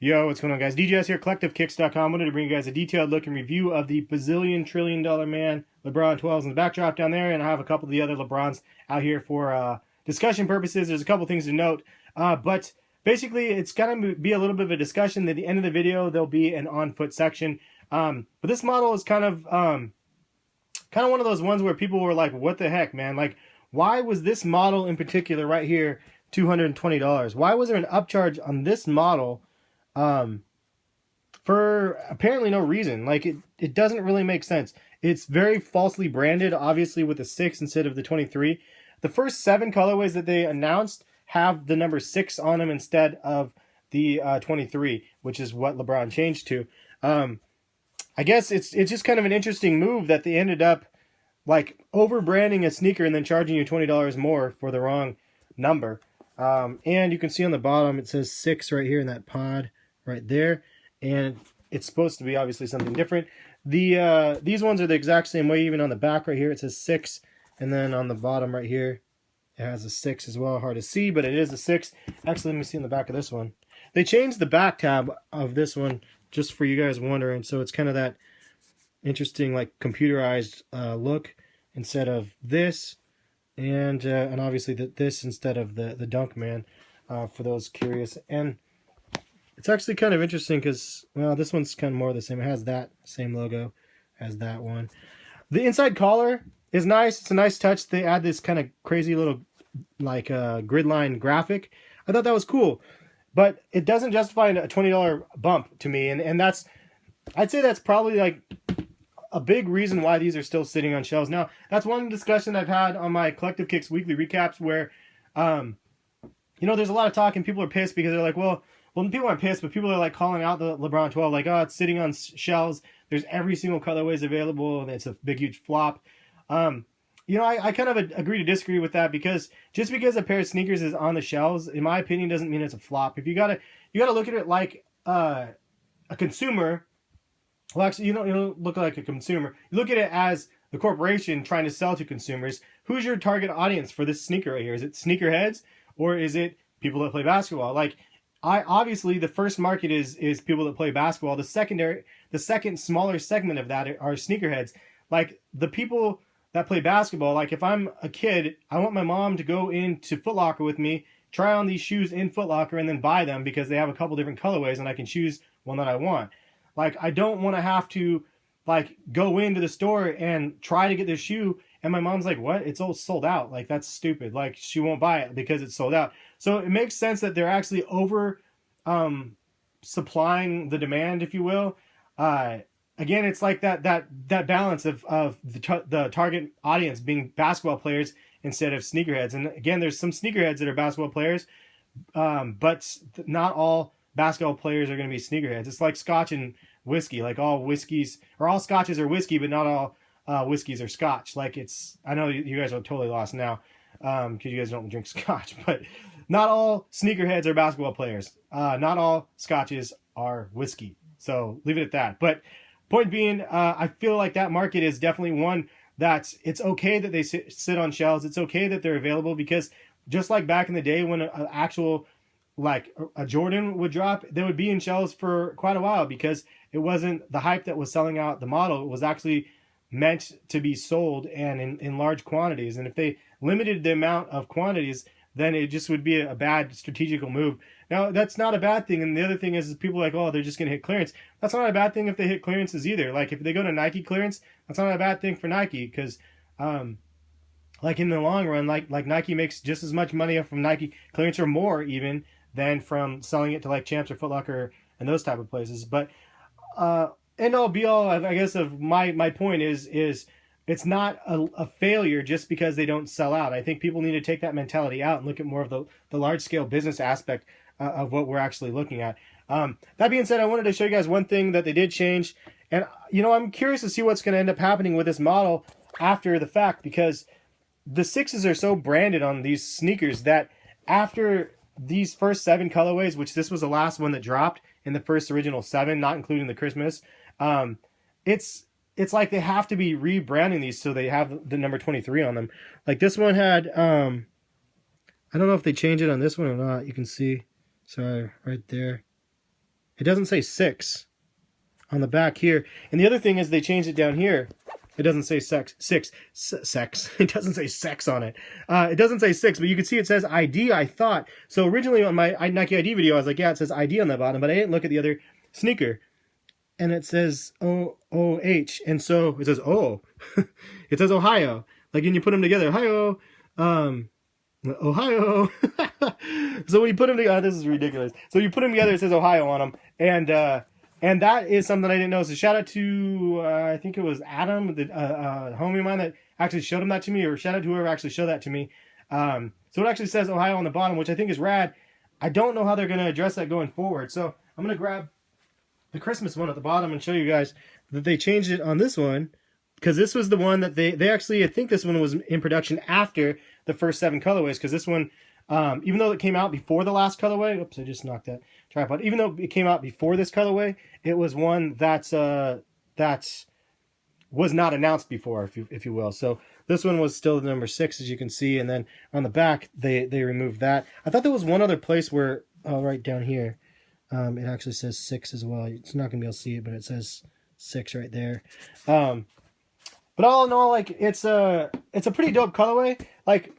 Yo, what's going on, guys? DJS here, collectivekicks.com. Wanted to bring you guys a detailed look and review of the bazillion trillion dollar man LeBron 12s in the backdrop down there, and I have a couple of the other LeBrons out here for discussion purposes. There's a couple things to note, but basically it's going to be a little bit of a discussion. At the end of the video, there'll be an on-foot section. But this model is kind of one of those ones where people were like, "What the heck, man? Like, why was this model in particular right here $220? Why was there an upcharge on this model?" For apparently no reason. Like it doesn't really make sense. It's very falsely branded, obviously, with the 6 instead of the 23. The first 7 colorways that they announced have the number 6 on them instead of the 23, which is what LeBron changed to. I guess it's just kind of an interesting move that they ended up like over branding a sneaker and then charging you $20 more for the wrong number. And you can see on the bottom it says 6 right here in that pod right there, and it's supposed to be obviously something different. These ones are the exact same way. Even on the back right here it says 6, and then on the bottom right here it has a 6 as well. Hard to see, but it is a 6. Actually, let me see in the back of this one. They changed the back tab of this one, just for you guys wondering, so it's kind of that interesting like computerized look instead of this, and obviously this instead of the Dunk Man, for those curious. And it's actually kind of interesting because, well, this one's kind of more the same. It has that same logo as that one. The inside collar is nice. It's a nice touch. They add this kind of crazy little like grid line graphic. I thought that was cool, but it doesn't justify a $20 bump to me. And that's, I'd say that's probably like a big reason why these are still sitting on shelves. Now, that's one discussion I've had on my Collective Kicks weekly recaps where, you know, there's a lot of talk and people are pissed because they're like, well, people aren't pissed, but people are like calling out the LeBron 12, like, oh, it's sitting on shelves. There's every single colorways available, and it's a big, huge flop. You know, I kind of agree to disagree with that, because just because a pair of sneakers is on the shelves, in my opinion, doesn't mean it's a flop. If you gotta look at it like a consumer. Well, actually, you don't look like a consumer. You look at it as the corporation trying to sell to consumers. Who's your target audience for this sneaker right here? Is it sneakerheads, or is it people that play basketball? Like, obviously the first market is people that play basketball. The second smaller segment of that are sneakerheads. Like the people that play basketball. Like if I'm a kid, I want my mom to go into Foot Locker with me, try on these shoes in Foot Locker, and then buy them because they have a couple different colorways and I can choose one that I want. Like I don't want to have to like go into the store and try to get this shoe and my mom's like, what? It's all sold out. Like, that's stupid. Like, she won't buy it because it's sold out. So it makes sense that they're actually over supplying the demand, if you will. Again, it's like that balance of the target audience being basketball players instead of sneakerheads. And again, there's some sneakerheads that are basketball players, but not all basketball players are going to be sneakerheads. It's like scotch and whiskey. Like all whiskeys, or all scotches are whiskey, but not all whiskeys are scotch. Like it's, I know you guys are totally lost now because you guys don't drink scotch, but not all sneakerheads are basketball players. Not all scotches are whiskey. So leave it at that. But point being, I feel like that market is definitely one that's, it's okay that they sit on shelves. It's okay that they're available, because just like back in the day when an actual, like a Jordan would drop, they would be in shelves for quite a while because it wasn't the hype that was selling out the model. It was actually meant to be sold and in large quantities. And if they limited the amount of quantities, then it just would be a bad strategical move. Now, that's not a bad thing. And the other thing is people are like, oh, they're just going to hit clearance. That's not a bad thing if they hit clearances either. Like if they go to Nike clearance, that's not a bad thing for Nike, because like in the long run, like Nike makes just as much money from Nike clearance, or more even, than from selling it to like Champs or Foot Locker and those type of places. But end all be all, I guess, of my point is it's not a failure just because they don't sell out. I think people need to take that mentality out and look at more of the large scale business aspect of what we're actually looking at. That being said, I wanted to show you guys one thing that they did change, and you know, I'm curious to see what's going to end up happening with this model after the fact, because the 6s are so branded on these sneakers that after these first 7 colorways, which this was the last one that dropped in the first original 7, not including the Christmas, it's like they have to be rebranding these so they have the number 23 on them. Like this one had, I don't know if they changed it on this one or not. You can see, sorry, right there. It doesn't say 6 on the back here. And the other thing is they changed it down here. It doesn't say sex. It doesn't say sex on it. It doesn't say 6, but you can see it says ID, I thought. So originally on my Nike ID video, I was like, yeah, it says ID on the bottom, but I didn't look at the other sneaker. And it says O-O-H. And so it says O. It says Ohio. Like, when you put them together, Ohio. Ohio. So when you put them together, this is ridiculous. So you put them together, it says Ohio on them. And that is something I didn't know. So shout out to, I think it was Adam, the homie of mine that actually showed him that to me, or shout out to whoever actually showed that to me. So it actually says Ohio on the bottom, which I think is rad. I don't know how they're going to address that going forward. So I'm going to grab the Christmas one at the bottom and show you guys that they changed it on this one, because this was the one that they actually, I think this one was in production after the first 7 colorways, because this one, even though it came out before the last colorway, oops, I just knocked that tripod. Even though it came out before this colorway, it was one that was not announced before, if you will. So this one was still the number 6, as you can see, and then on the back they removed that. I thought there was one other place where, right down here, it actually says 6 as well. It's not gonna be able to see it, but it says 6 right there. But all in all, like, it's a pretty dope colorway. Like,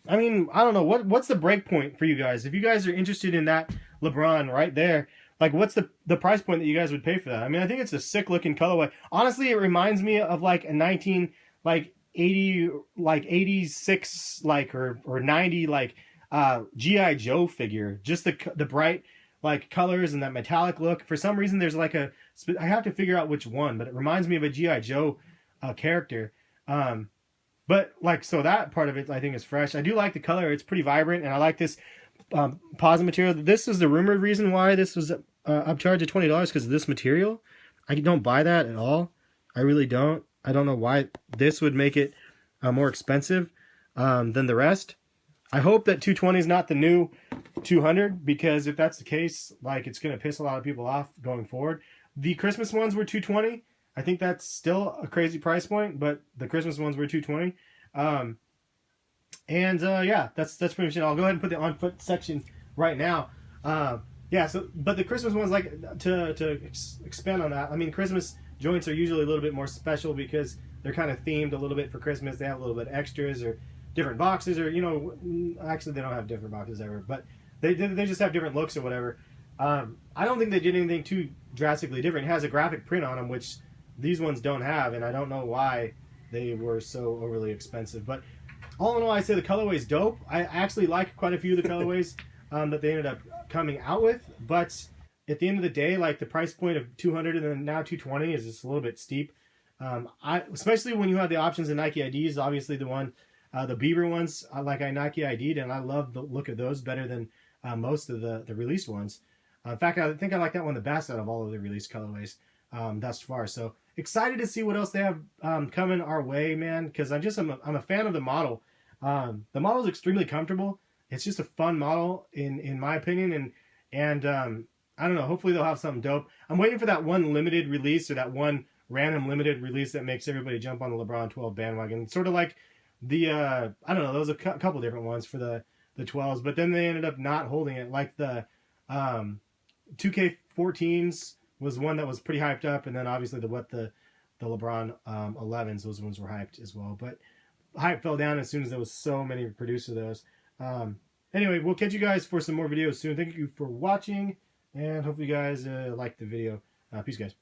I mean, I don't know, what's the break point for you guys? If you guys are interested in that LeBron right there, like, what's the price point that you guys would pay for that? I mean, I think it's a sick looking colorway. Honestly, it reminds me of like a 86 like or 90 like G.I. Joe figure. Just the bright like colors and that metallic look. For some reason, there's like I have to figure out which one, but it reminds me of a G.I. Joe character. But like, so that part of it I think is fresh. I do like the color. It's pretty vibrant, and I like this posit material. This is the rumored reason why this was upcharged at $20, because of this material. I don't buy that at all. I really don't. I don't know why this would make it more expensive than the rest. I hope that 220 is not the new 200, because if that's the case, like, it's going to piss a lot of people off going forward. The Christmas ones were 220. I think that's still a crazy price point, but the Christmas ones were 220. Yeah, that's pretty much it. I'll go ahead and put the on foot section right now. Yeah, so, but the Christmas ones, like, to expand on that, I mean, Christmas joints are usually a little bit more special because they're kind of themed a little bit for Christmas. They have a little bit extras or different boxes, or, you know, actually they don't have different boxes ever, but they just have different looks or whatever. I don't think they did anything too drastically different. It has a graphic print on them, which these ones don't have, and I don't know why they were so overly expensive. But all in all, I say the colorway's dope. I actually like quite a few of the colorways that they ended up coming out with, but at the end of the day, like, the price point of 200 and then now 220 is just a little bit steep. Especially when you have the options in Nike IDs. Obviously, the Beaver ones, like, I Nike ID'd, and I love the look of those better than most of the released ones. In fact, I think I like that one the best out of all of the released colorways thus far. So excited to see what else they have coming our way, man, because I'm a fan of the model. The model is extremely comfortable. It's just a fun model in my opinion, and I don't know, hopefully they'll have something dope. I'm waiting for that one limited release, or that one random limited release that makes everybody jump on the LeBron 12 bandwagon. Sort of like the I don't know, there was a couple different ones for the 12s, but then they ended up not holding it. Like the 2K14s was one that was pretty hyped up, and then obviously the LeBron 11s, those ones were hyped as well, but hype fell down as soon as there was so many produced of those. Anyway, we'll catch you guys for some more videos soon. Thank you for watching, and hopefully you guys liked the video. Peace, guys.